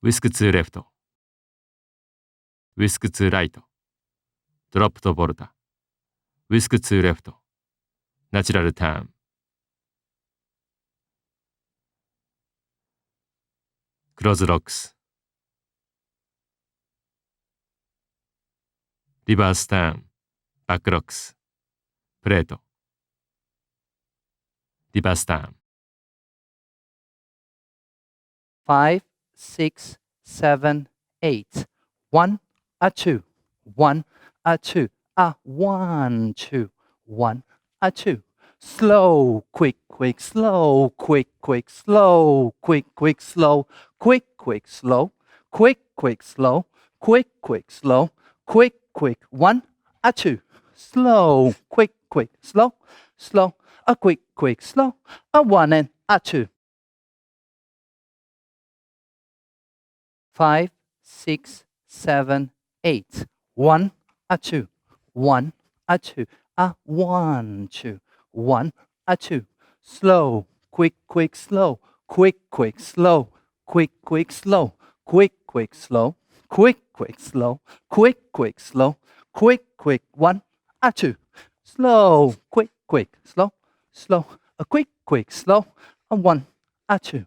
whisk to left, whisk to right, drop to volta, whisk to left, natural turn. Close locks. Reverse turn, back locks, plate. Reverse turn. 5, 6, 7, 8. 1, a 2, 1, a 2, a 1, 2, 1, a 2. Slow, quick, quick, slow, quick, quick, slow, quick, quick, slow, quick, quick, slow, quick, quick, slow, quick, quick, slow, quick, quick, 1, a 2. Slow, quick, quick, slow, slow, a quick, quick, slow, a 1 and a 2. 5, 6, 7, 8. 1, a 2, 1, a 2, a 1, 2, 1, a 2. Slow, quick, quick, slow, quick, quick, slow, quick, quick, slow, quick, quick, slow, quick, quick, slow, quick, quick, slow, quick, quick, 1, a 2. Slow, quick, quick, slow, slow, a quick, quick, slow, a 1, a 2.